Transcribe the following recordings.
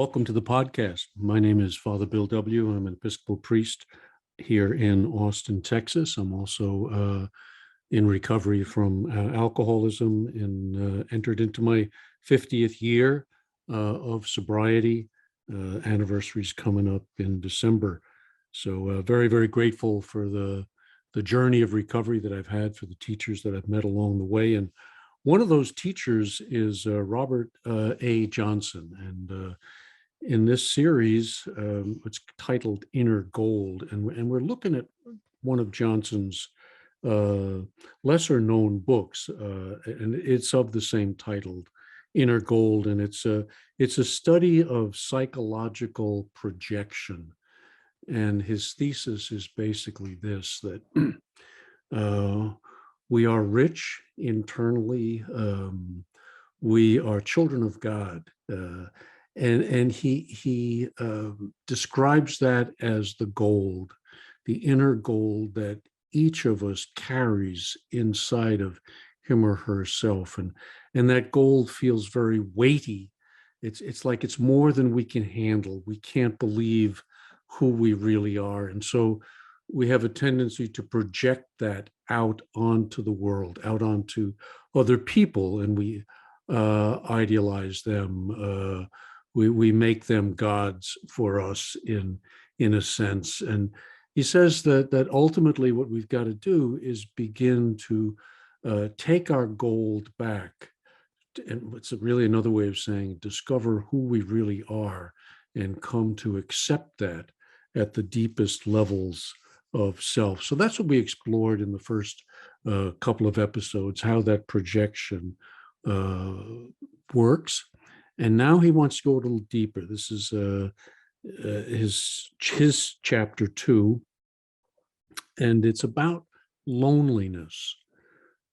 welcome to the podcast. My name is Father Bill W. I'm an Episcopal priest here in Austin, Texas. I'm also in recovery from alcoholism and entered into my 50th year of sobriety. Anniversary's coming up in December. So very, very grateful for the journey of recovery that I've had, for the teachers that I've met along the way. And one of those teachers is Robert A. Johnson. And in this series, it's titled Inner Gold. And we're looking at one of Johnson's lesser known books, and it's of the same title, Inner Gold. And it's a study of psychological projection. And his thesis is basically this, that we are rich internally. We are children of God. And he describes that as the gold, the inner gold that each of us carries inside of him or herself. And that gold feels very weighty. It's like it's more than we can handle. We can't believe who we really are. And so we have a tendency to project that out onto the world, out onto other people, and we idealize them. We make them gods for us in a sense. And he says that ultimately what we've got to do is begin to take our gold back. And it's really another way of saying discover who we really are and come to accept that at the deepest levels of self. So that's what we explored in the first couple of episodes, how that projection works. And now he wants to go a little deeper. This is his chapter 2, and it's about loneliness,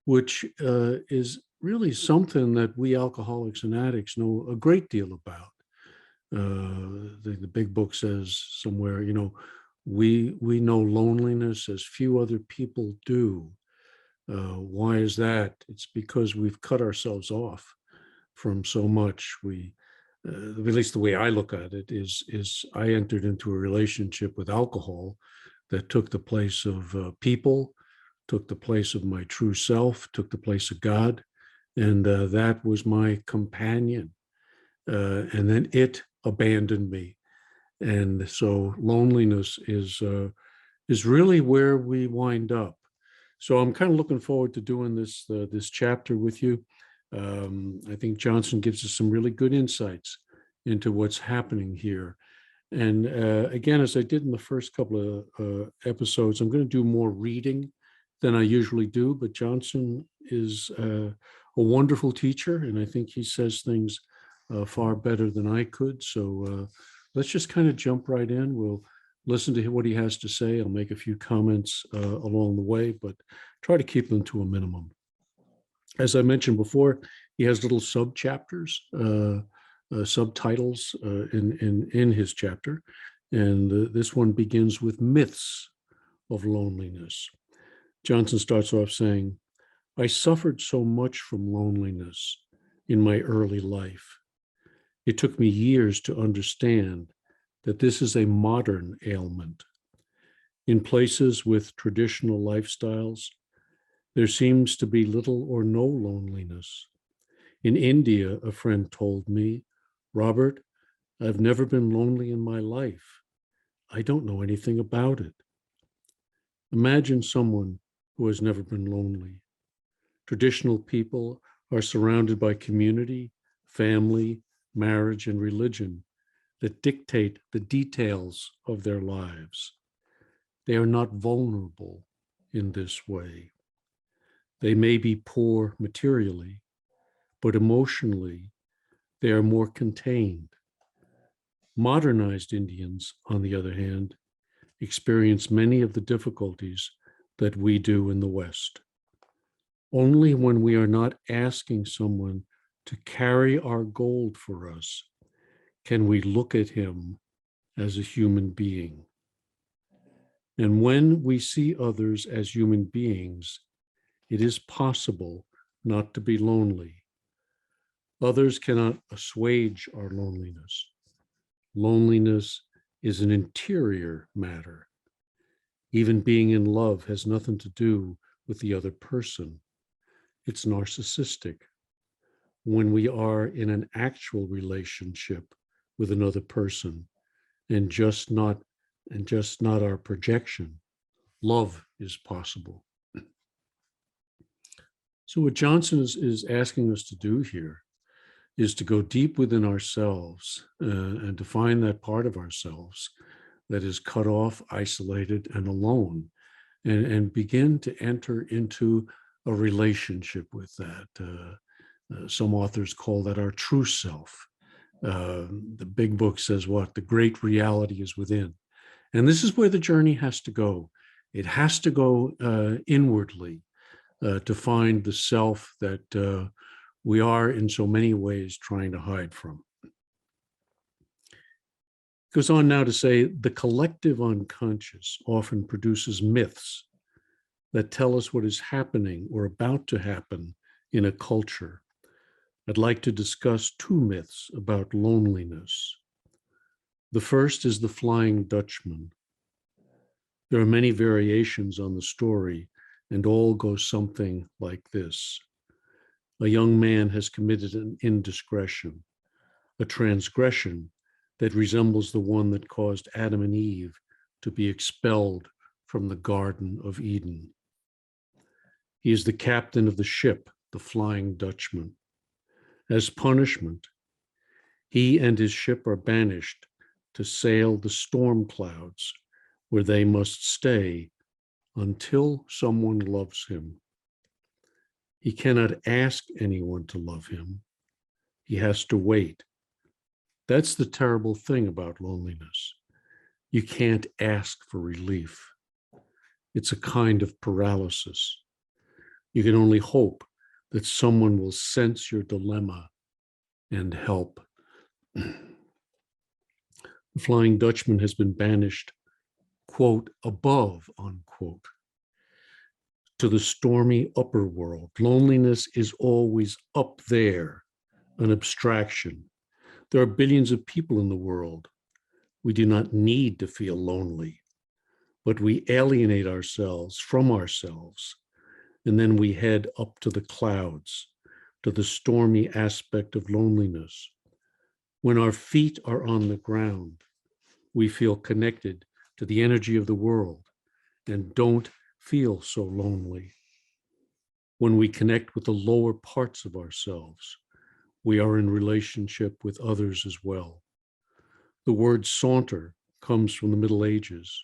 which is really something that we alcoholics and addicts know a great deal about. The big book says somewhere, we know loneliness as few other people do. Why is that? It's because we've cut ourselves off from so much. At least the way I look at it is I entered into a relationship with alcohol that took the place of people, took the place of my true self, took the place of God, and that was my companion. And then it abandoned me. And so loneliness is really where we wind up. So I'm kind of looking forward to doing this chapter with you. I think Johnson gives us some really good insights into what's happening here. And again, as I did in the first couple of episodes, I'm going to do more reading than I usually do, but Johnson is a wonderful teacher, and I think he says things far better than I could. So let's just kind of jump right in. We'll listen to what he has to say. I'll make a few comments along the way, but try to keep them to a minimum. As I mentioned before, he has little sub-chapters, subtitles in his chapter. And this one begins with myths of loneliness. Johnson starts off saying, I suffered so much from loneliness in my early life. It took me years to understand that this is a modern ailment. In places with traditional lifestyles, there seems to be little or no loneliness. In India, a friend told me, Robert, I've never been lonely in my life. I don't know anything about it. Imagine someone who has never been lonely. Traditional people are surrounded by community, family, marriage, and religion that dictate the details of their lives. They are not vulnerable in this way. They may be poor materially, but emotionally, they are more contained. Modernized Indians, on the other hand, experience many of the difficulties that we do in the West. Only when we are not asking someone to carry our gold for us can we look at him as a human being. And when we see others as human beings, it is possible not to be lonely. Others cannot assuage our loneliness, Loneliness is an interior matter. Even being in love has nothing to do with the other person. It's narcissistic. When we are in an actual relationship with another person and just not our projection, love is possible. So what Johnson is asking us to do here is to go deep within ourselves and to find that part of ourselves that is cut off, isolated, and alone, and begin to enter into a relationship with that. Some authors call that our true self. The big book says what? The great reality is within. And this is where the journey has to go. It has to go inwardly to find the self that we are in so many ways trying to hide from. Goes on now to say the collective unconscious often produces myths that tell us what is happening or about to happen in a culture. I'd like to discuss two myths about loneliness. The first is the Flying Dutchman. There are many variations on the story, and all go something like this. A young man has committed an indiscretion, a transgression that resembles the one that caused Adam and Eve to be expelled from the Garden of Eden. He is the captain of the ship, the Flying Dutchman. As punishment, he and his ship are banished to sail the storm clouds where they must stay until someone loves him. He cannot ask anyone to love him. He has to wait. That's the terrible thing about loneliness. You can't ask for relief. It's a kind of paralysis. You can only hope that someone will sense your dilemma and help. The Flying Dutchman has been banished, quote, above, unquote, to the stormy upper world. Loneliness is always up there, an abstraction. There are billions of people in the world. We do not need to feel lonely, but we alienate ourselves from ourselves, and then we head up to the clouds, to the stormy aspect of loneliness. When our feet are on the ground, we feel connected to the energy of the world and don't feel so lonely. When we connect with the lower parts of ourselves, we are in relationship with others as well. The word saunter comes from the Middle Ages,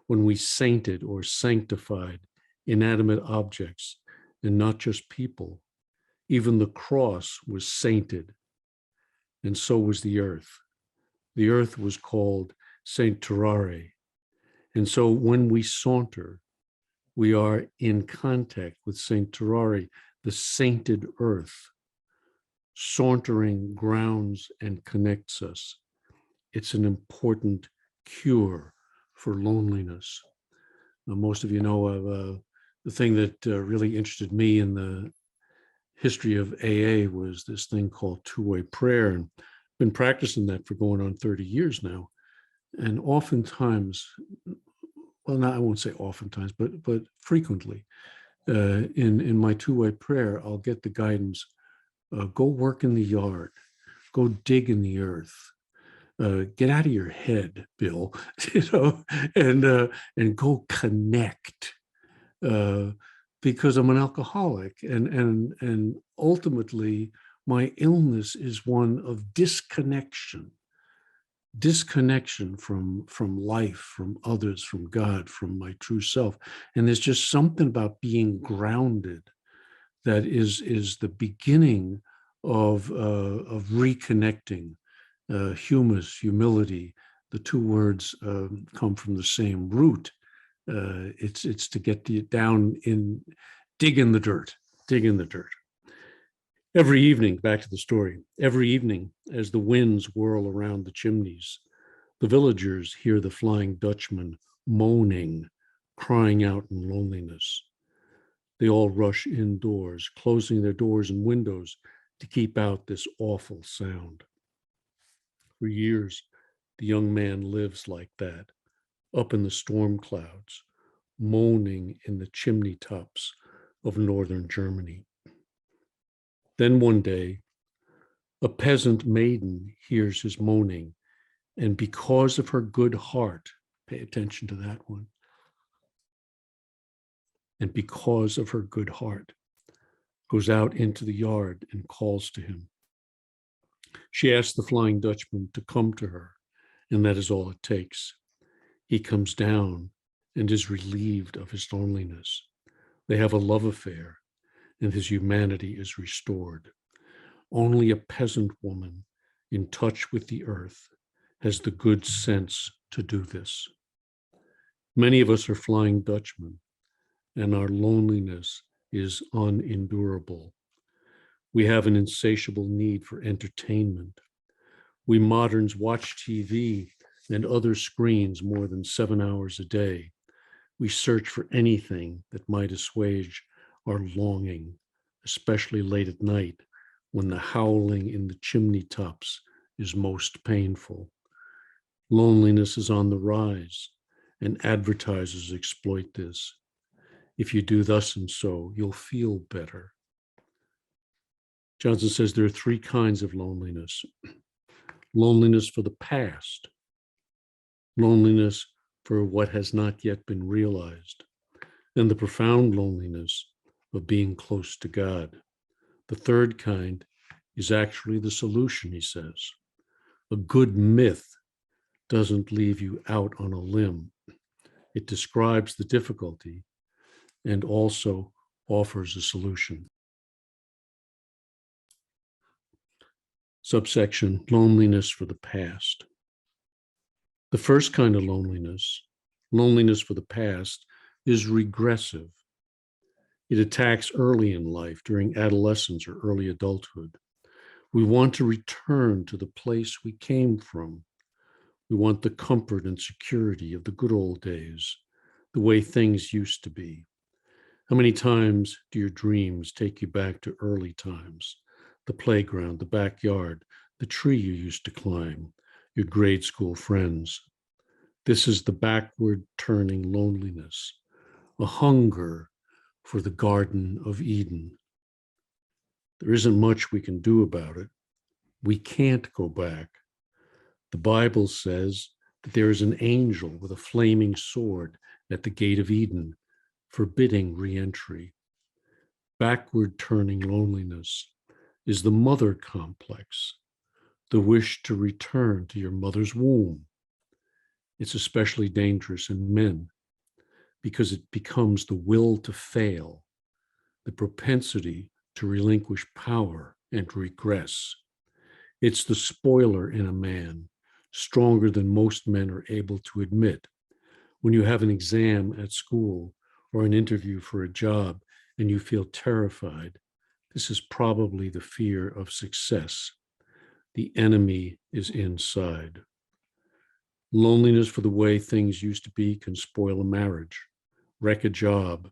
when we sainted or sanctified inanimate objects, and not just people. Even the cross was sainted, and so was the earth. The earth was called sanctuary. And so when we saunter, we are in contact with sanctuary, the sainted earth. Sauntering grounds and connects us. It's an important cure for loneliness. Most of you know the thing that really interested me in the history of AA was this thing called two-way prayer, and I've been practicing that for going on 30 years now. And oftentimes, well, not I won't say oftentimes, but frequently, in my two-way prayer, I'll get the guidance: go work in the yard, go dig in the earth, get out of your head, Bill, and go connect. Because I'm an alcoholic, and ultimately my illness is one of disconnection from life, from others, from God, from my true self. And there's just something about being grounded that is the beginning of reconnecting. Humus, humility, the two words come from the same root. It's to get you down dig in the dirt. Every evening, back to the story, every evening as the winds whirl around the chimneys, the villagers hear the Flying Dutchman moaning, crying out in loneliness. They all rush indoors, closing their doors and windows to keep out this awful sound. For years, The young man lives like that, up in the storm clouds, moaning in the chimney tops of northern Germany. Then one day, a peasant maiden hears his moaning, and because of her good heart, pay attention to that one, and because of her good heart, goes out into the yard and calls to him. She asks the Flying Dutchman to come to her, and that is all it takes. He comes down and is relieved of his loneliness. They have a love affair, and his humanity is restored. Only a peasant woman in touch with the earth has the good sense to do this. Many of us are Flying Dutchmen, and our loneliness is unendurable. We have an insatiable need for entertainment. We moderns watch TV and other screens more than 7 hours a day. We search for anything that might assuage our longing, especially late at night when the howling in the chimney tops is most painful. Loneliness is on the rise, and advertisers exploit this. If you do thus and so, you'll feel better. Johnson says there are three kinds of loneliness. Loneliness for the past, loneliness for what has not yet been realized, and the profound loneliness of being close to God. The third kind is actually the solution, he says. A good myth doesn't leave you out on a limb. It describes the difficulty and also offers a solution. Subsection, loneliness for the past. The first kind of loneliness for the past, is regressive. It attacks early in life, during adolescence or early adulthood. We want to return to the place we came from. We want the comfort and security of the good old days, the way things used to be. How many times do your dreams take you back to early times? The playground, the backyard, the tree you used to climb, your grade school friends. This is the backward turning loneliness, a hunger for the Garden of Eden. There isn't much we can do about it. We can't go back. The Bible says that there is an angel with a flaming sword at the gate of Eden, forbidding re-entry. Backward turning loneliness is the mother complex, the wish to return to your mother's womb. It's especially dangerous in men because it becomes the will to fail, the propensity to relinquish power and regress. It's the spoiler in a man, stronger than most men are able to admit. When you have an exam at school or an interview for a job and you feel terrified, this is probably the fear of success. The enemy is inside. Loneliness for the way things used to be can spoil a marriage, wreck a job,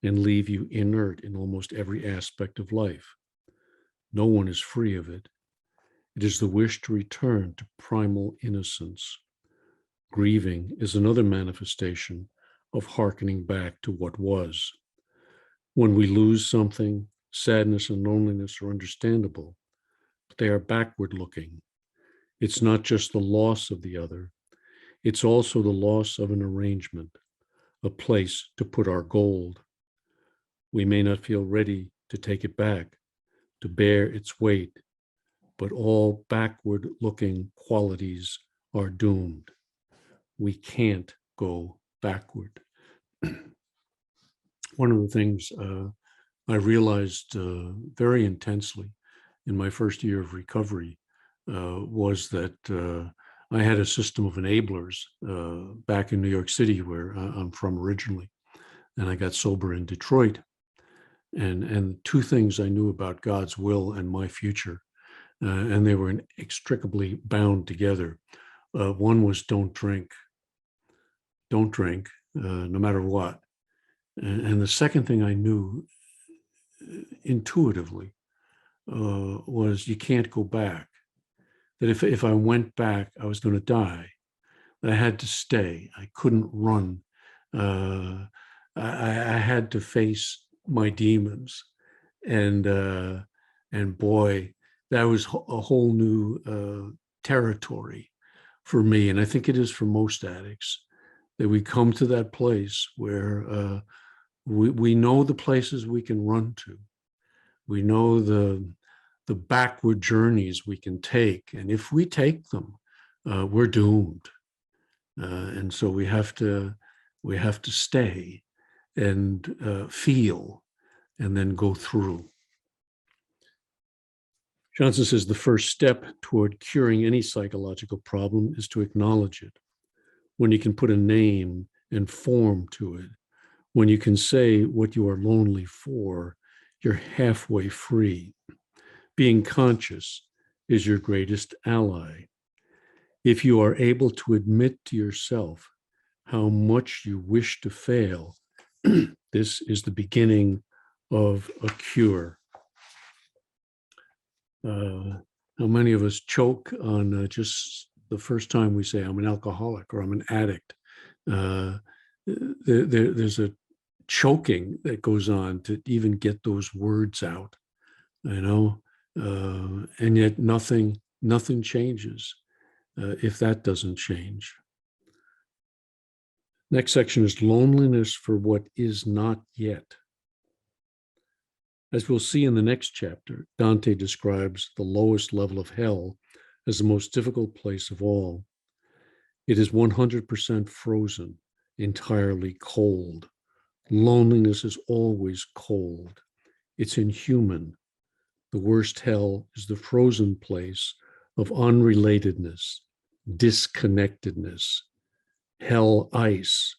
and leave you inert in almost every aspect of life. No one is free of it. It is the wish to return to primal innocence. Grieving is another manifestation of hearkening back to what was. When we lose something, sadness and loneliness are understandable, but they are backward looking. It's not just the loss of the other, it's also the loss of an arrangement, a place to put our gold. We may not feel ready to take it back, to bear its weight, but all backward looking qualities are doomed. We can't go backward. One of the things I realized very intensely in my first year of recovery was that I had a system of enablers back in New York City, where I'm from originally, and I got sober in Detroit. And two things I knew about God's will and my future, and they were inextricably bound together. One was don't drink, no matter what. And the second thing I knew intuitively was you can't go back. that if I went back, I was going to die. I had to stay. I couldn't run. I had to face my demons, and boy, that was a whole new territory for me, and I think it is for most addicts, that we come to that place where we know the places we can run to. We know the backward journeys we can take, and if we take them, we're doomed. And so we have to stay and feel, and then go through. Johnson says the first step toward curing any psychological problem is to acknowledge it. When you can put a name and form to it, when you can say what you are lonely for, you're halfway free. Being conscious is your greatest ally. If you are able to admit to yourself how much you wish to fail, this is the beginning of a cure. How many of us choke on just the first time we say, I'm an alcoholic or I'm an addict? There's a choking that goes on to even get those words out, and yet nothing changes if that doesn't change. Next section is loneliness for what is not yet. As we'll see in the next chapter, Dante describes the lowest level of hell as the most difficult place of all. It is 100% frozen, entirely cold. Loneliness is always cold. It's inhuman. The worst hell is the frozen place of unrelatedness, disconnectedness. Hell ice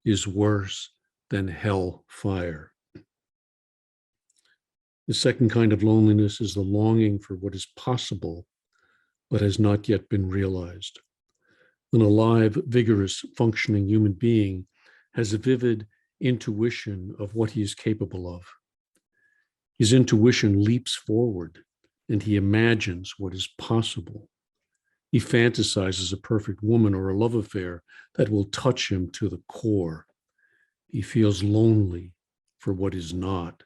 is worse than hell fire. The second kind of loneliness is the longing for what is possible, but has not yet been realized. An alive, vigorous, functioning human being has a vivid intuition of what he is capable of. His intuition leaps forward, and he imagines what is possible. He fantasizes a perfect woman or a love affair that will touch him to the core. He feels lonely for what is not.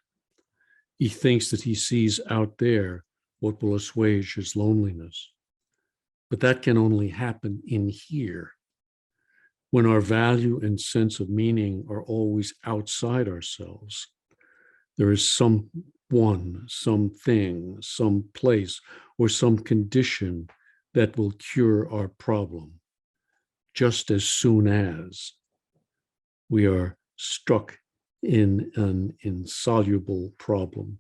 He thinks that he sees out there what will assuage his loneliness. But that can only happen in here. When our value and sense of meaning are always outside ourselves, there is someone, something, some place, or some condition that will cure our problem, just as soon as we are struck in an insoluble problem.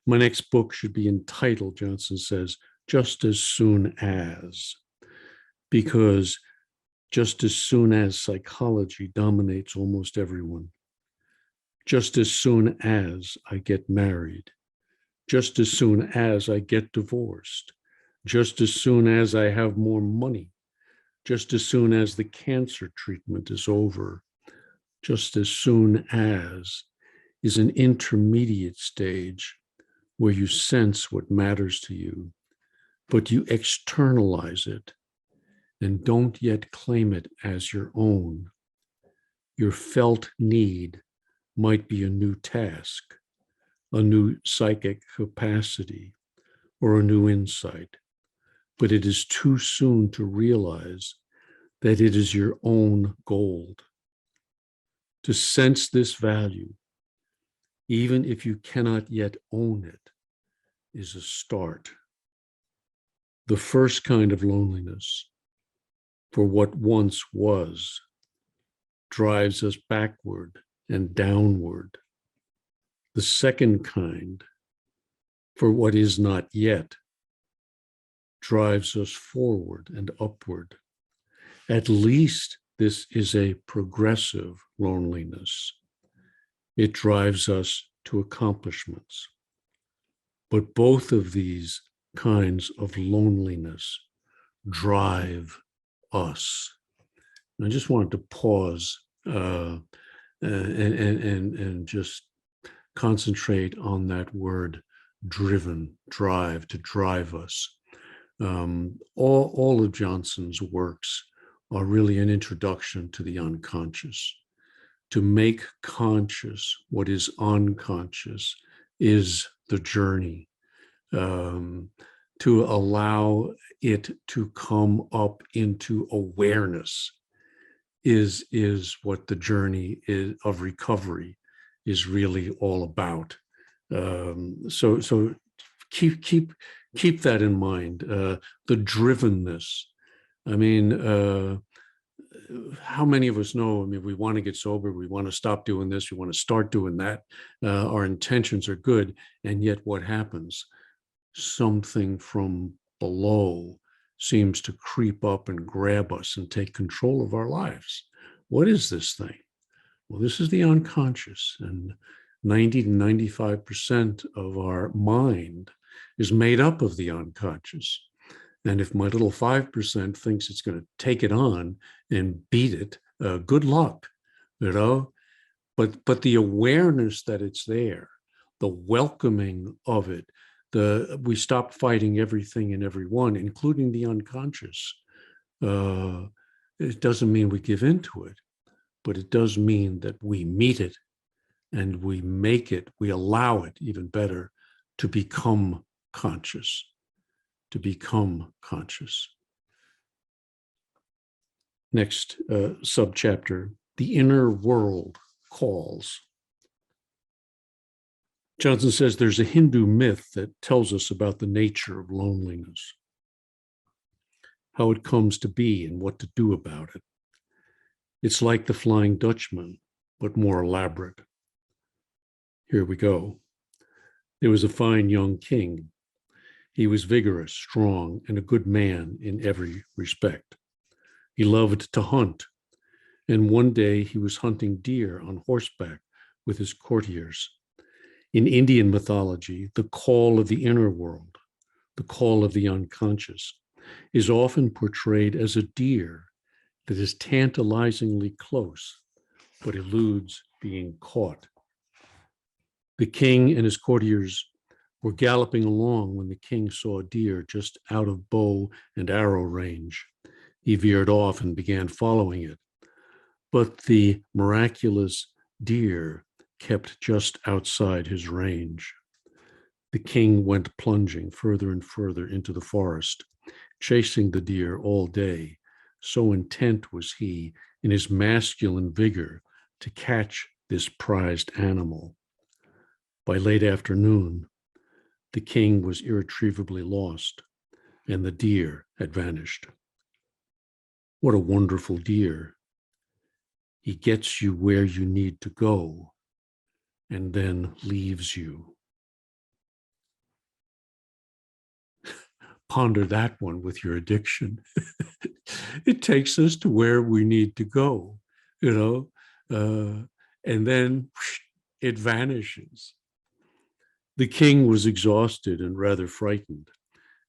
My next book should be entitled, Johnson says, Just as Soon As, because just as soon as psychology dominates almost everyone. Just as soon as I get married, just as soon as I get divorced, just as soon as I have more money, just as soon as the cancer treatment is over, just as soon as is an intermediate stage where you sense what matters to you, but you externalize it and don't yet claim it as your own. Your felt need might be a new task, a new psychic capacity, or a new insight, but it is too soon to realize that it is your own gold. To sense this value, even if you cannot yet own it, is a start. The first kind of loneliness, for what once was, drives us backward and downward. The second kind, for what is not yet, drives us forward and upward. At least this is a progressive loneliness. It drives us to accomplishments. But both of these kinds of loneliness drive us. And I just wanted to pause and just concentrate on that word driven, drive, to drive us. All of Johnson's works are really an introduction to the unconscious. To make conscious what is unconscious is the journey. To allow it to come up into awareness is what the journey of recovery is really all about. So keep that in mind. The drivenness. I mean, how many of us know? I mean, we want to get sober, we want to stop doing this, we want to start doing that. Our intentions are good, and yet what happens? Something from below seems to creep up and grab us and take control of our lives. What is this thing? Well, this is the unconscious, and 90 to 95% of our mind is made up of the unconscious. And if my little 5% thinks it's going to take it on and beat it, good luck, you know? But the awareness that it's there, the welcoming of it, we stop fighting everything and everyone, including the unconscious. It doesn't mean we give into it, but it does mean that we meet it and we make it, we allow it, even better, to become conscious, to become conscious. Next subchapter, the inner world calls. Johnson says there's a Hindu myth that tells us about the nature of loneliness, how it comes to be and what to do about it. It's like the Flying Dutchman, but more elaborate. Here we go. There was a fine young king. He was vigorous, strong, and a good man in every respect. He loved to hunt, and one day he was hunting deer on horseback with his courtiers. In Indian mythology, the call of the inner world, the call of the unconscious, is often portrayed as a deer that is tantalizingly close, but eludes being caught. The king and his courtiers were galloping along when the king saw a deer just out of bow and arrow range. He veered off and began following it. But the miraculous deer kept just outside his range. The king went plunging further and further into the forest, chasing the deer all day. So intent was he in his masculine vigor to catch this prized animal. By late afternoon, the king was irretrievably lost, and the deer had vanished. What a wonderful deer. He gets you where you need to go and then leaves you. Ponder that one with your addiction. It takes us to where we need to go, and then it vanishes. The king was exhausted and rather frightened,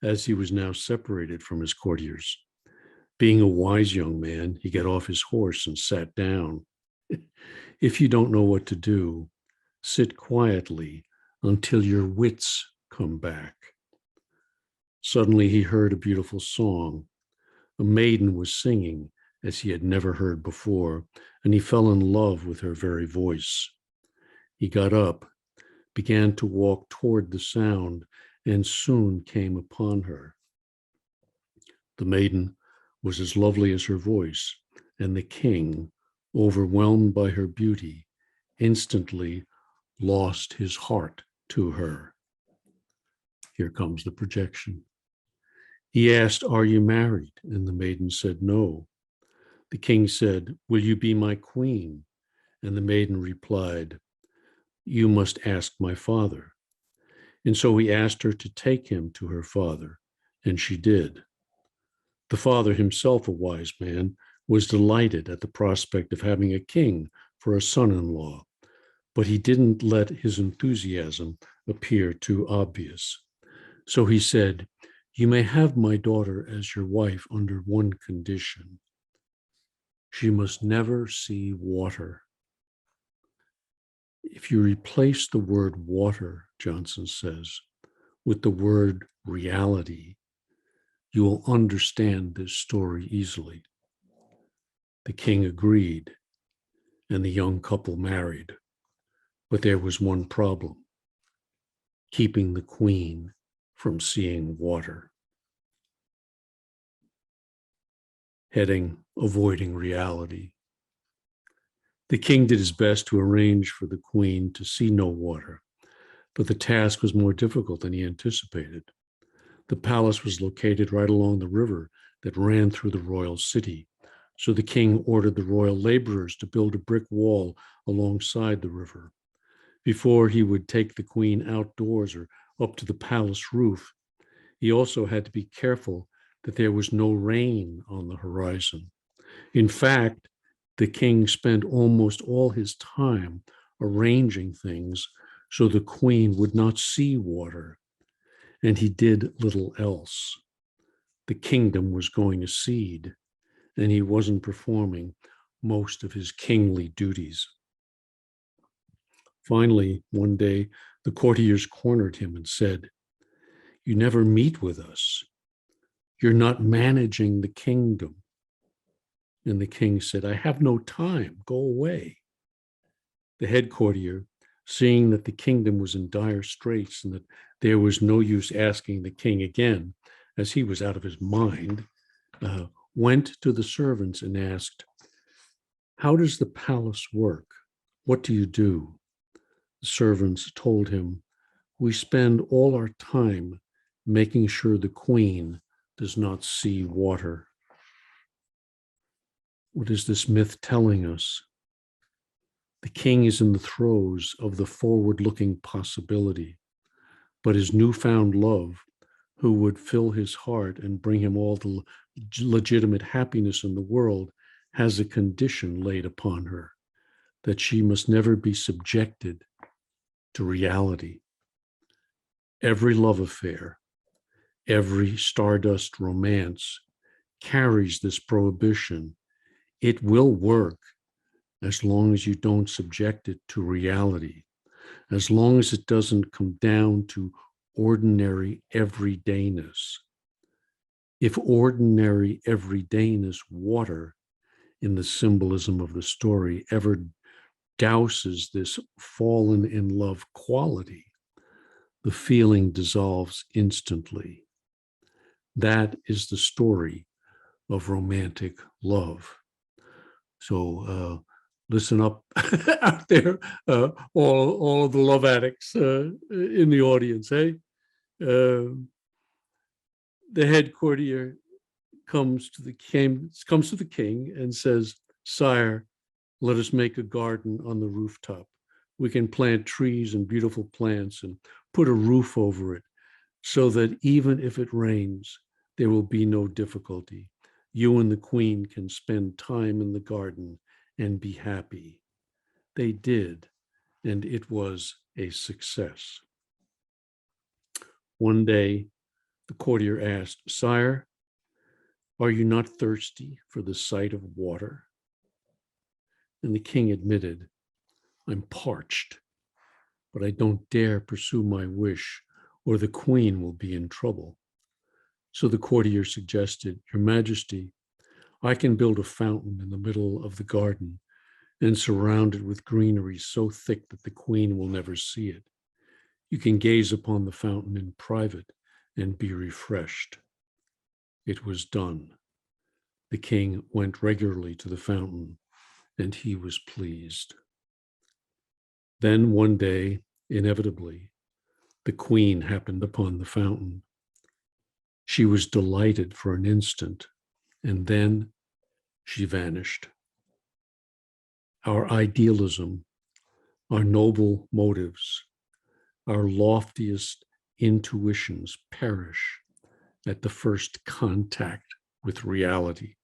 as he was now separated from his courtiers. Being a wise young man, he got off his horse and sat down. If you don't know what to do, sit quietly until your wits come back. Suddenly he heard a beautiful song. A maiden was singing as he had never heard before, and he fell in love with her very voice. He got up, began to walk toward the sound, and soon came upon her. The maiden was as lovely as her voice, and the king, overwhelmed by her beauty, instantly lost his heart to her. Here comes the projection. He asked, "Are you married?" And the maiden said, "No." The king said, "Will you be my queen?" And the maiden replied, "You must ask my father." And so he asked her to take him to her father, and she did. The father, himself a wise man, was delighted at the prospect of having a king for a son-in-law, but he didn't let his enthusiasm appear too obvious. So he said, "You may have my daughter as your wife under one condition. She must never see water." If you replace the word water, Johnson says, with the word reality, You will understand this story easily." The king agreed, and the young couple married. But there was one problem: keeping the queen from seeing water. Heading: avoiding reality. The king did his best to arrange for the queen to see no water, but the task was more difficult than he anticipated. The palace was located right along the river that ran through the royal city, so the king ordered the royal laborers to build a brick wall alongside the river. Before he would take the queen outdoors or up to the palace roof, he also had to be careful that there was no rain on the horizon. In fact, the king spent almost all his time arranging things so the queen would not see water, and he did little else. The kingdom was going to seed, and he wasn't performing most of his kingly duties. Finally, one day, the courtiers cornered him and said, "You never meet with us. You're not managing the kingdom." And the king said, "I have no time. Go away." The head courtier, seeing that the kingdom was in dire straits and that there was no use asking the king again, as he was out of his mind, went to the servants and asked, "How does the palace work? What do you do?" The servants told him, "We spend all our time making sure the queen does not see water." What is this myth telling us? The king is in the throes of the forward-looking possibility, but his newfound love, who would fill his heart and bring him all the legitimate happiness in the world, has a condition laid upon her, that she must never be subjected to reality. Every love affair, every stardust romance carries this prohibition. It will work as long as you don't subject it to reality, as long as it doesn't come down to ordinary everydayness. If ordinary everydayness water, in the symbolism of the story, ever douses this fallen in love quality, the feeling dissolves instantly. That is the story of romantic love. So listen up out there, all of the love addicts in the audience, hey? The head courtier comes to the king and says, "Sire, let us make a garden on the rooftop. We can plant trees and beautiful plants and put a roof over it so that even if it rains, there will be no difficulty. You and the queen can spend time in the garden and be happy." They did, and it was a success. One day, the courtier asked, "Sire, are you not thirsty for the sight of water?" And the king admitted, "I'm parched, but I don't dare pursue my wish, or the queen will be in trouble." So the courtier suggested, "Your Majesty, I can build a fountain in the middle of the garden and surround it with greenery so thick that the queen will never see it. You can gaze upon the fountain in private and be refreshed." It was done. The king went regularly to the fountain, and he was pleased. Then one day, inevitably, the queen happened upon the fountain. She was delighted for an instant, and then she vanished. Our idealism, our noble motives, our loftiest intuitions perish at the first contact with reality.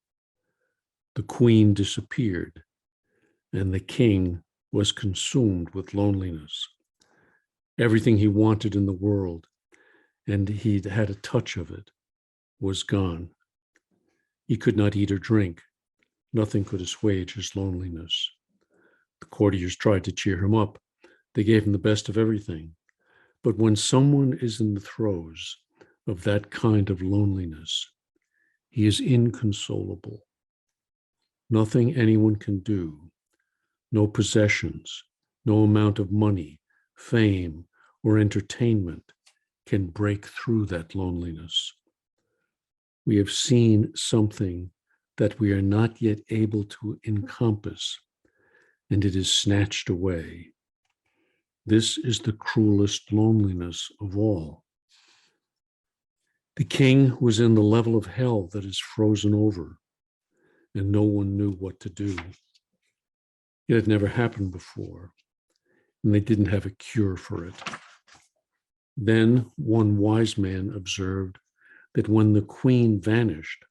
The queen disappeared, and the king was consumed with loneliness. Everything he wanted in the world, and he'd had a touch of it, was gone. He could not eat or drink. Nothing could assuage his loneliness. The courtiers tried to cheer him up. They gave him the best of everything. But when someone is in the throes of that kind of loneliness, He is inconsolable. Nothing anyone can do, no possessions, no amount of money, fame, or entertainment can break through that loneliness. We have seen something that we are not yet able to encompass, and it is snatched away. This is the cruelest loneliness of all. The king was in the level of hell that is frozen over, and no one knew what to do. It had never happened before, and they didn't have a cure for it. Then one wise man observed that when the queen vanished,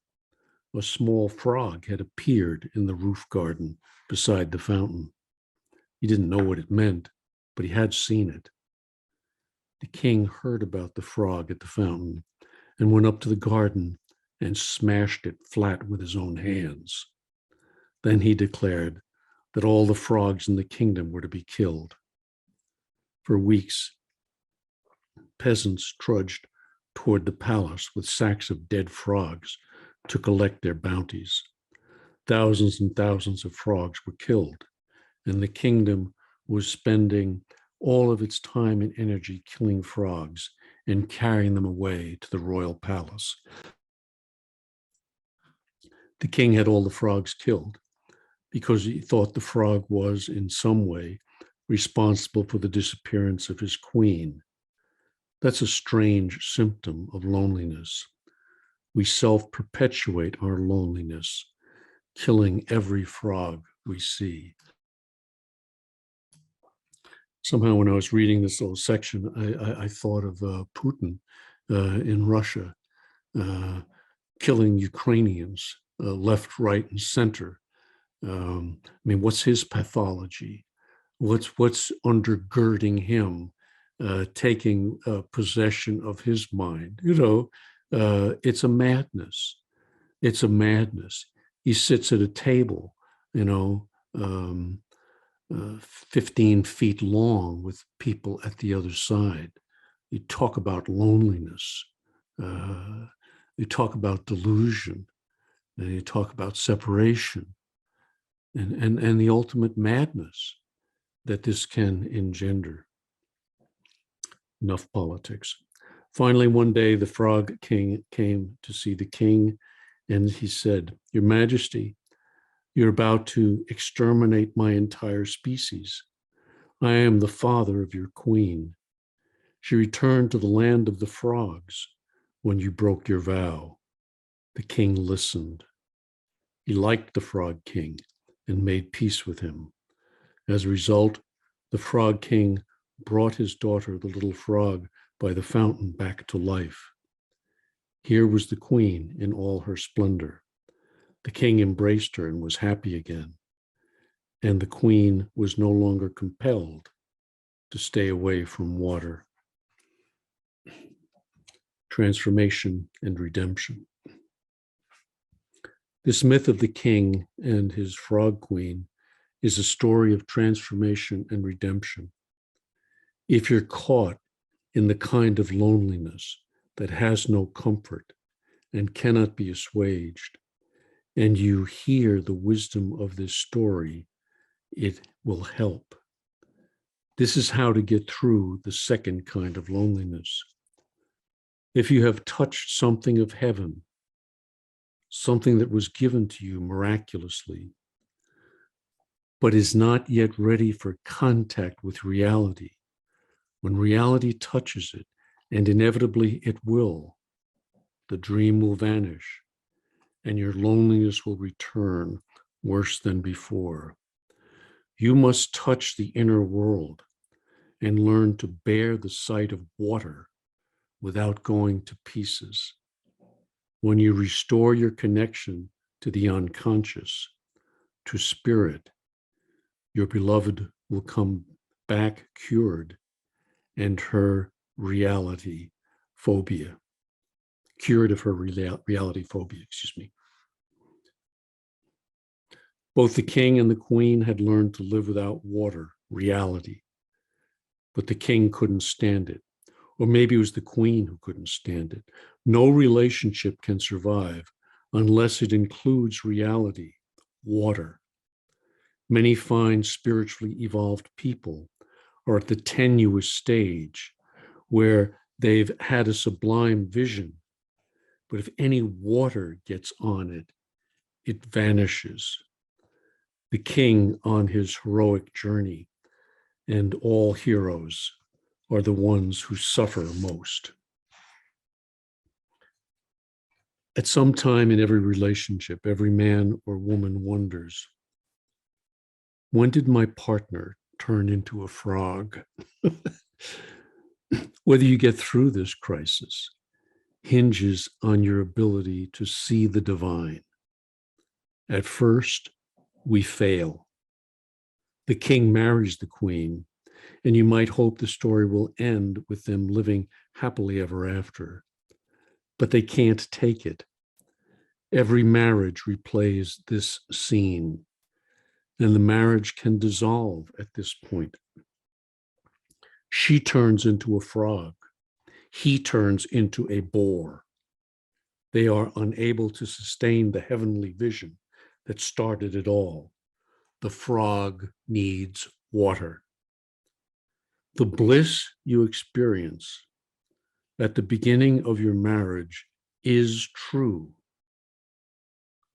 a small frog had appeared in the roof garden beside the fountain. He didn't know what it meant, but he had seen it. The king heard about the frog at the fountain and went up to the garden and smashed it flat with his own hands. Then he declared that all the frogs in the kingdom were to be killed. For weeks, peasants trudged toward the palace with sacks of dead frogs to collect their bounties. Thousands and thousands of frogs were killed, and the kingdom was spending all of its time and energy killing frogs and carrying them away to the royal palace. The king had all the frogs killed because he thought the frog was in some way responsible for the disappearance of his queen. That's a strange symptom of loneliness. We self-perpetuate our loneliness, killing every frog we see. Somehow when I was reading this little section, I thought of Putin in Russia, killing Ukrainians left, right, and center. I mean, what's his pathology? What's undergirding him, taking possession of his mind? It's a madness. It's a madness. He sits at a table, 15 feet long with people at the other side. You talk about loneliness. You talk about delusion. And you talk about separation and the ultimate madness that this can engender. Enough politics. Finally, one day, the Frog King came to see the king, and he said, "Your Majesty, you're about to exterminate my entire species. I am the father of your queen. She returned to the land of the frogs when you broke your vow." The king listened. He liked the Frog King and made peace with him. As a result, the Frog King brought his daughter, the little frog, by the fountain back to life. Here was the queen in all her splendor. The king embraced her and was happy again. And the queen was no longer compelled to stay away from water. Transformation and redemption. This myth of the king and his frog queen is a story of transformation and redemption. If you're caught in the kind of loneliness that has no comfort and cannot be assuaged, and you hear the wisdom of this story, it will help. This is how to get through the second kind of loneliness. If you have touched something of heaven, something that was given to you miraculously, but is not yet ready for contact with reality, when reality touches it, and inevitably it will, the dream will vanish, and your loneliness will return worse than before. You must touch the inner world and learn to bear the sight of water without going to pieces. When you restore your connection to the unconscious, to spirit, your beloved will come back cured and her reality phobia, cured of her reality phobia, Both the king and the queen had learned to live without water, reality, but the king couldn't stand it. Or maybe it was the queen who couldn't stand it. No relationship can survive unless it includes reality, water. Many fine spiritually evolved people are at the tenuous stage where they've had a sublime vision, but if any water gets on it, it vanishes. The king on his heroic journey, and all heroes are the ones who suffer most. At some time in every relationship, every man or woman wonders, when did my partner turn into a frog? Whether you get through this crisis hinges on your ability to see the divine. At first, we fail. The king marries the queen, and you might hope the story will end with them living happily ever after. But they can't take it. Every marriage replays this scene, and the marriage can dissolve at this point. She turns into a frog. He turns into a boar. They are unable to sustain the heavenly vision that started it all. The frog needs water. The bliss you experience at the beginning of your marriage is true,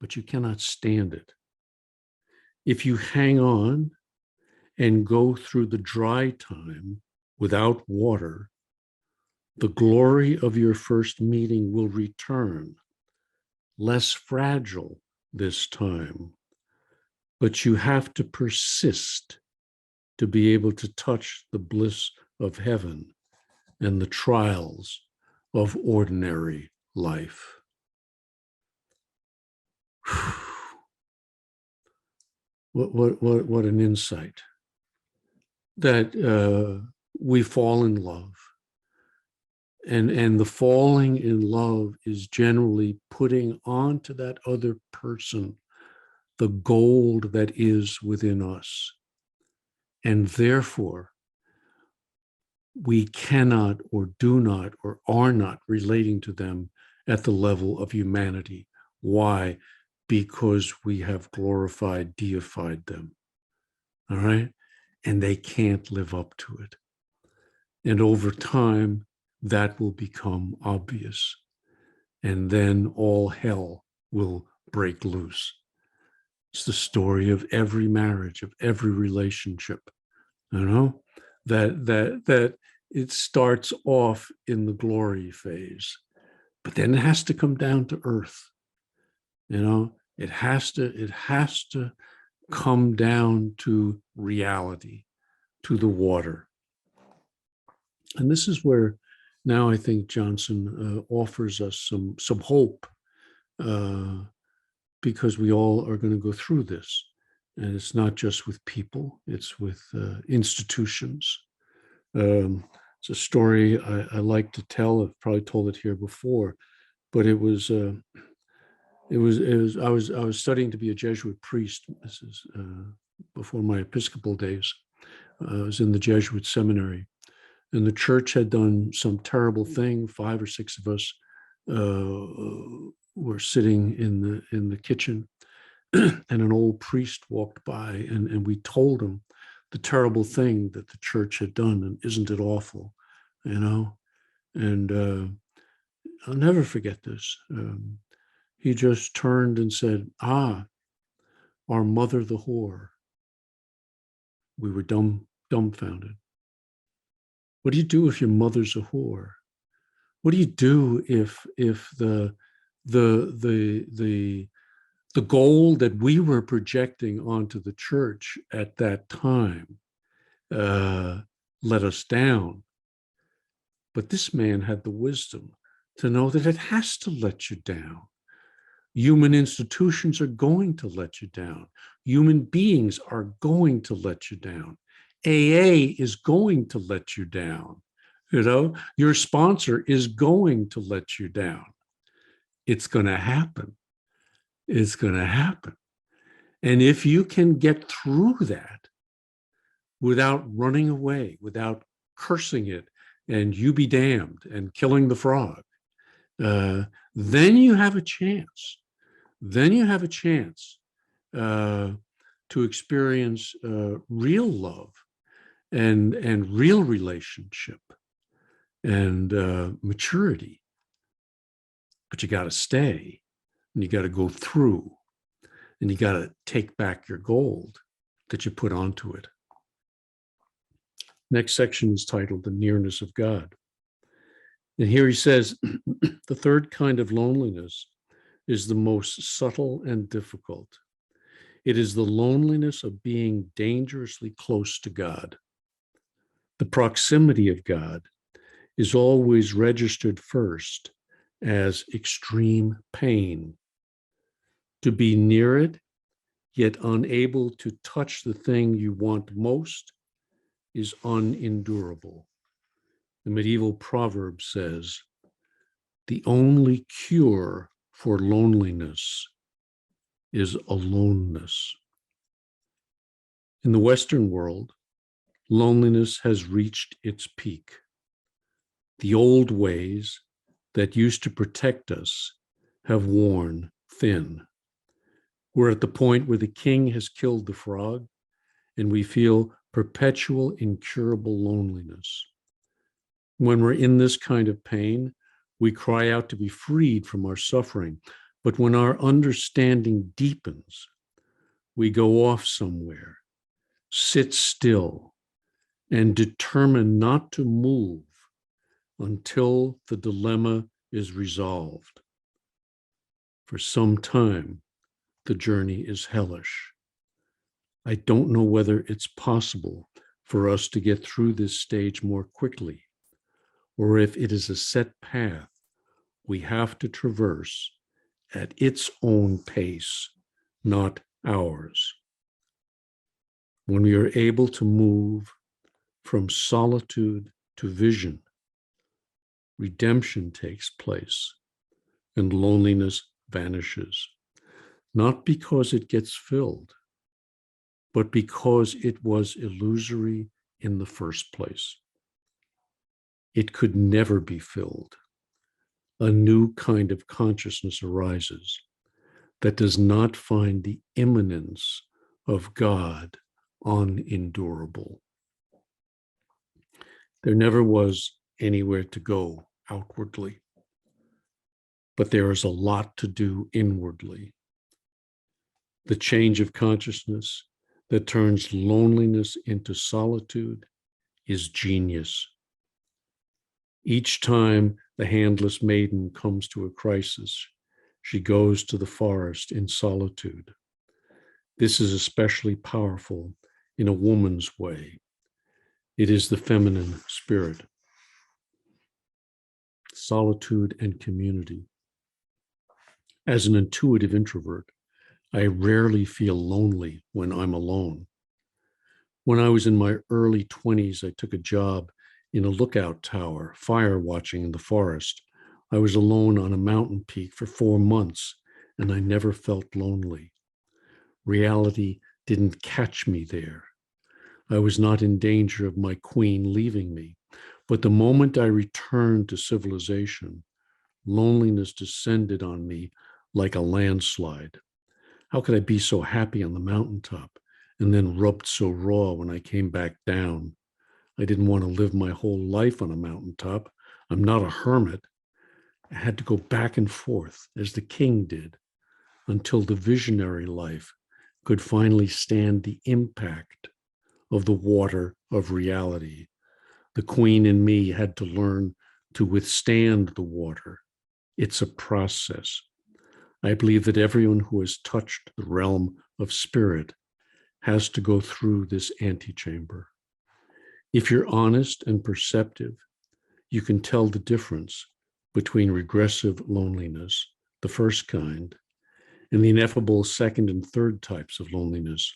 but you cannot stand it. If you hang on and go through the dry time without water, the glory of your first meeting will return, less fragile this time, but you have to persist to be able to touch the bliss of heaven and the trials of ordinary life. What an insight that we fall in love. And the falling in love is generally putting onto that other person the gold that is within us. And therefore, we cannot or do not or are not relating to them at the level of humanity. Why? Because we have glorified, deified them. All right? And they can't live up to it. And over time, that will become obvious. And then all hell will break loose. It's the story of every marriage, of every relationship, you know, that it starts off in the glory phase, but then it has to come down to earth. You know, it has to come down to reality, to the water. And this is where now I think Johnson offers us some hope, because we all are going to go through this. And it's not just with people, it's with institutions. It's a story I like to tell. I've probably told it here before, but I was studying to be a Jesuit priest. This is before my Episcopal days. I was in the Jesuit seminary, and the church had done some terrible thing. 5 or 6 of us were sitting in the kitchen, and an old priest walked by, and we told him the terrible thing that the church had done, and isn't it awful, you know? And I'll never forget this. He just turned and said, "Ah, our mother the whore." We were dumbfounded. What do you do if your mother's a whore? What do you do if the goal that we were projecting onto the church at that time let us down? But this man had the wisdom to know that it has to let you down. Human institutions are going to let you down. Human beings are going to let you down. AA is going to let you down. You know, your sponsor is going to let you down. It's going to happen. It's going to happen. And if you can get through that without running away, without cursing it, and you be damned and killing the frog, then you have a chance. then you have a chance to experience real love and real relationship and maturity. But you got to stay, and you got to go through, and you got to take back your gold that you put onto it. Next section is titled The Nearness of God. And here he says, the third kind of loneliness is the most subtle and difficult. It is the loneliness of being dangerously close to God. The proximity of God is always registered first as extreme pain. To be near it, yet unable to touch the thing you want most, is unendurable. The medieval proverb says, the only cure for loneliness is aloneness. In the Western world, loneliness has reached its peak. The old ways that used to protect us have worn thin. We're at the point where the king has killed the frog, and we feel perpetual, incurable loneliness. When we're in this kind of pain, we cry out to be freed from our suffering. But when our understanding deepens, we go off somewhere, sit still, and determine not to move until the dilemma is resolved. For some time, the journey is hellish. I don't know whether it's possible for us to get through this stage more quickly, or if it is a set path we have to traverse at its own pace, not ours. When we are able to move from solitude to vision, redemption takes place and loneliness vanishes, not because it gets filled, but because it was illusory in the first place. It could never be filled. A new kind of consciousness arises that does not find the immanence of God unendurable. There never was anywhere to go outwardly, but there is a lot to do inwardly. The change of consciousness that turns loneliness into solitude is genius. Each time the handless maiden comes to a crisis, she goes to the forest in solitude. This is especially powerful in a woman's way. It is the feminine spirit. Solitude and community. As an intuitive introvert, I rarely feel lonely when I'm alone. When I was in my early 20s, I took a job in a lookout tower, fire watching in the forest. I was alone on a mountain peak for 4 months, and I never felt lonely. Reality didn't catch me there. I was not in danger of my queen leaving me. But the moment I returned to civilization, loneliness descended on me like a landslide. How could I be so happy on the mountaintop and then rubbed so raw when I came back down? I didn't want to live my whole life on a mountaintop. I'm not a hermit. I had to go back and forth as the king did until the visionary life could finally stand the impact of the water of reality. The queen in me had to learn to withstand the water. It's a process. I believe that everyone who has touched the realm of spirit has to go through this antechamber. If you're honest and perceptive, you can tell the difference between regressive loneliness, the first kind, and the ineffable second and third types of loneliness,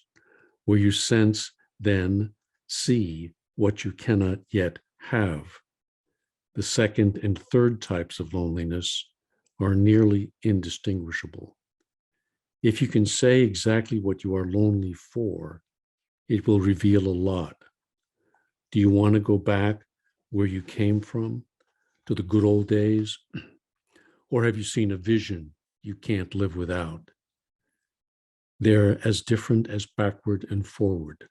where you sense, then see what you cannot yet have. The second and third types of loneliness are nearly indistinguishable. If you can say exactly what you are lonely for, it will reveal a lot. Do you want to go back where you came from, to the good old days? Or have you seen a vision you can't live without. They're as different as backward and forward.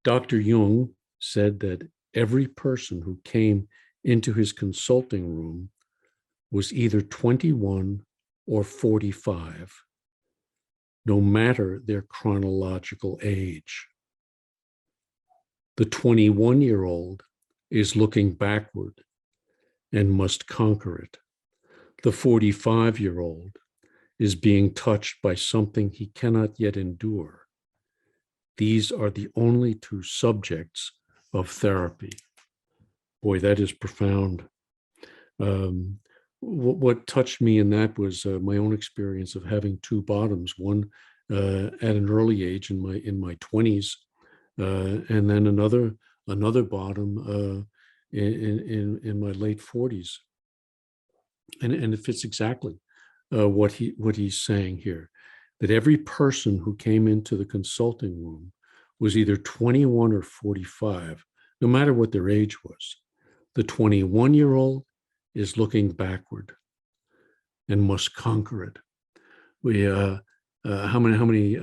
Dr. Jung said that every person who came into his consulting room was either 21 or 45, no matter their chronological age. The 21-year-old is looking backward and must conquer it. The 45-year-old is being touched by something he cannot yet endure. These are the only two subjects of therapy. Boy, that is profound. What touched me in that was my own experience of having two bottoms, one at an early age in my 20s, and then another bottom in my late 40s. And it fits exactly what he's saying here, that every person who came into the consulting room was either 21 or 45, no matter what their age was. The 21-year-old is looking backward and must conquer it. How many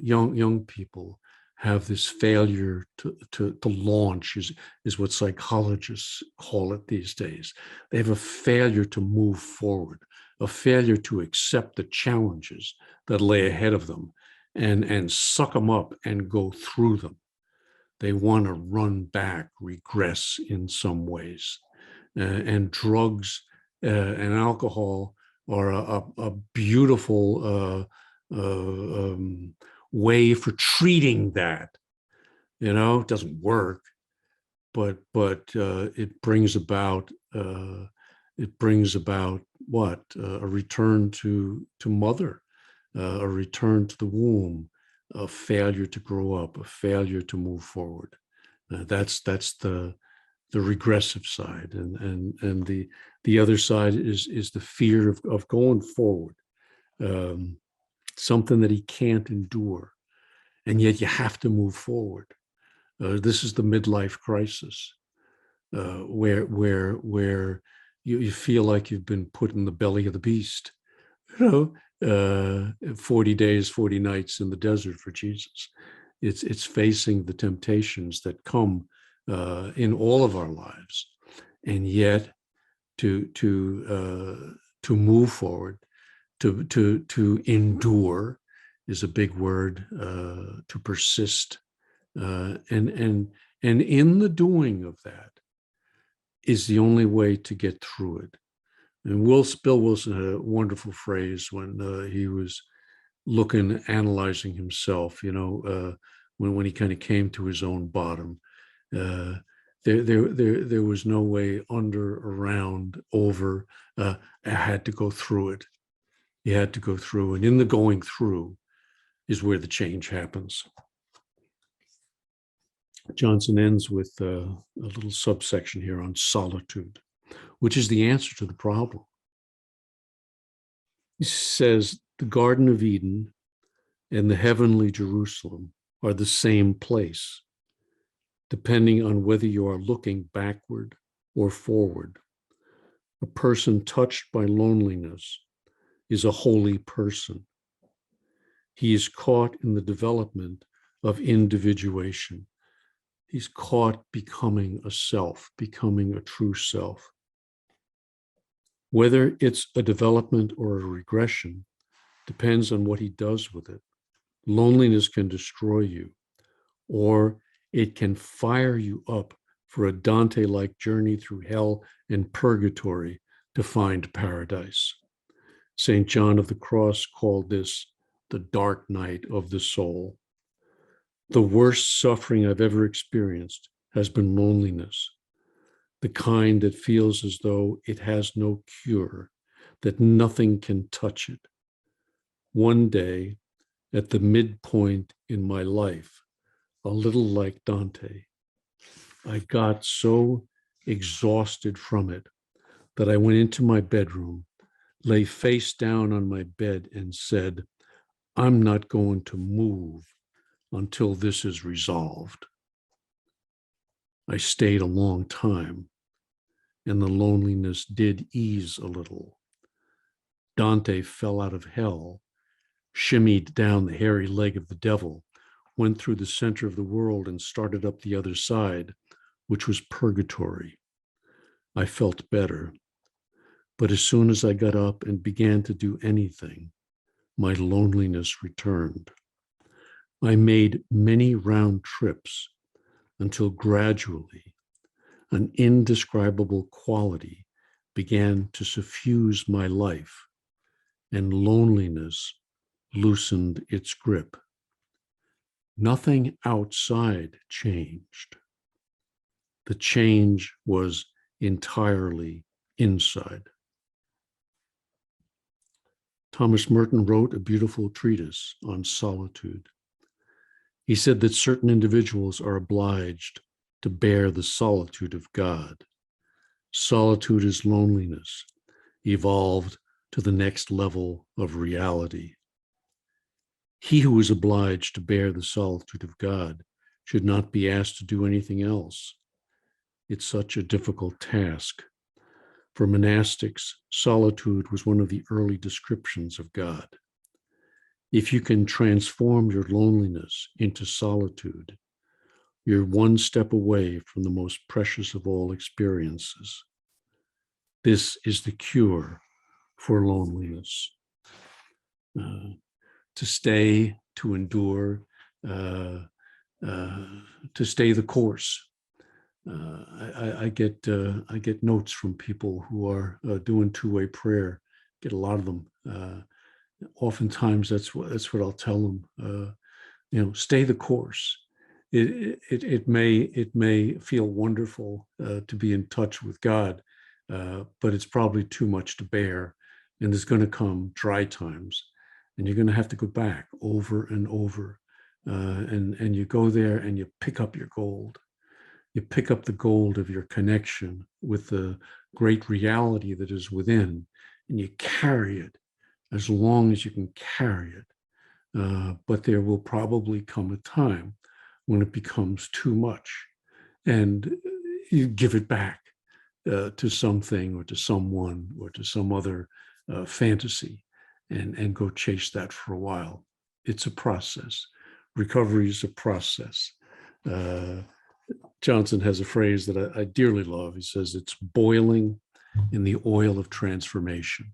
young people have this failure to launch, is what psychologists call it these days. They have a failure to move forward, a failure to accept the challenges that lay ahead of them and suck them up and go through them. They want to run back, regress in some ways. And drugs and alcohol are a beautiful way for treating that. You know, it doesn't work, but it brings about what? A return to mother, a return to the womb, a failure to grow up, a failure to move forward. That's the regressive side, and the other side is the fear of going forward, something that he can't endure, and yet you have to move forward. This is the midlife crisis, where you feel like you've been put in the belly of the beast. 40 days, 40 nights in the desert for Jesus. It's facing the temptations that come in all of our lives, and yet to move forward, to endure is a big word, to persist, and in the doing of that is the only way to get through it. And Bill Wilson had a wonderful phrase when he was analyzing himself, when he kind of came to his own bottom. There was no way under, around, over. I had to go through it. You had to go through, and in the going through is where the change happens. Johnson ends with a little subsection here on solitude, which is the answer to the problem. He says the Garden of Eden and the heavenly Jerusalem are the same place, depending on whether you are looking backward or forward. A person touched by loneliness is a holy person. He is caught in the development of individuation. He's caught becoming a self, becoming a true self. Whether it's a development or a regression depends on what he does with it. Loneliness can destroy you, or it can fire you up for a Dante-like journey through hell and purgatory to find paradise. St. John of the Cross called this the dark night of the soul. The worst suffering I've ever experienced has been loneliness, the kind that feels as though it has no cure, that nothing can touch it. One day, at the midpoint in my life, a little like Dante, I got so exhausted from it that I went into my bedroom, lay face down on my bed, and said, I'm not going to move until this is resolved. I stayed a long time, and the loneliness did ease a little. Dante fell out of hell, shimmied down the hairy leg of the devil, went through the center of the world and started up the other side, which was purgatory. I felt better. But as soon as I got up and began to do anything, my loneliness returned. I made many round trips until gradually an indescribable quality began to suffuse my life, and loneliness loosened its grip. Nothing outside changed. The change was entirely inside. Thomas Merton wrote a beautiful treatise on solitude. He said that certain individuals are obliged to bear the solitude of God. Solitude is loneliness, evolved to the next level of reality. He who is obliged to bear the solitude of God should not be asked to do anything else. It's such a difficult task. For monastics, solitude was one of the early descriptions of God. If you can transform your loneliness into solitude, you're one step away from the most precious of all experiences. This is the cure for loneliness. To stay, to endure, to stay the course. I get notes from people who are doing two-way prayer. Get a lot of them. Oftentimes, that's what I'll tell them. Stay the course. It may feel wonderful to be in touch with God, but it's probably too much to bear, and there's going to come dry times, and you're going to have to go back over and over, and you go there and you pick up your gold. You pick up the gold of your connection with the great reality that is within, and you carry it as long as you can carry it. But there will probably come a time when it becomes too much, and you give it back to something or to someone or to some other fantasy, and go chase that for a while. It's a process. Recovery is a process. Johnson has a phrase that I dearly love. He says, it's boiling in the oil of transformation.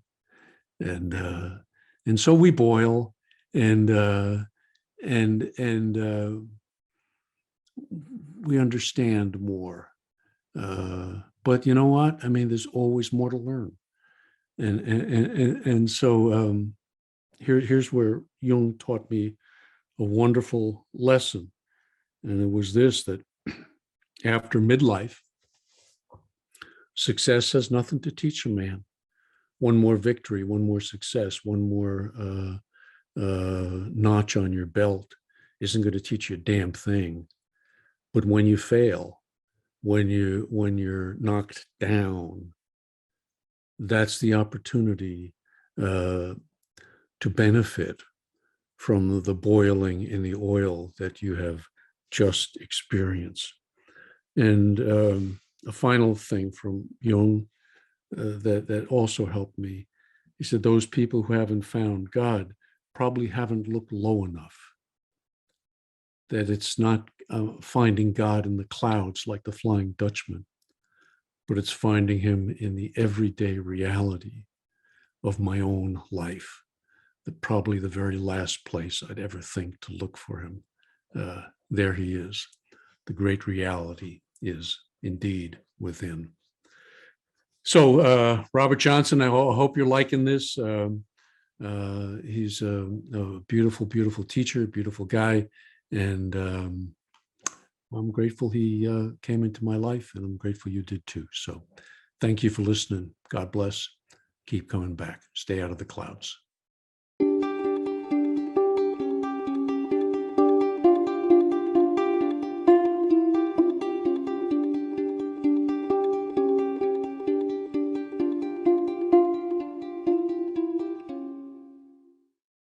And so we boil, and we understand more. But you know what? I mean, there's always more to learn. And so here's where Jung taught me a wonderful lesson. And it was this, that after midlife, success has nothing to teach a man. One more victory, one more success, one more notch on your belt isn't going to teach you a damn thing. But when you fail, when you're knocked down, that's the opportunity to benefit from the boiling in the oil that you have just experienced. And a final thing from Jung that also helped me. He said, those people who haven't found God probably haven't looked low enough. That it's not finding God in the clouds like the Flying Dutchman, but it's finding him in the everyday reality of my own life. That probably the very last place I'd ever think to look for him. There he is. The great reality is indeed within. So Robert Johnson, I hope you're liking this. He's a beautiful, beautiful teacher, beautiful guy. And I'm grateful he came into my life, and I'm grateful you did too. So thank you for listening. God bless. Keep coming back. Stay out of the clouds.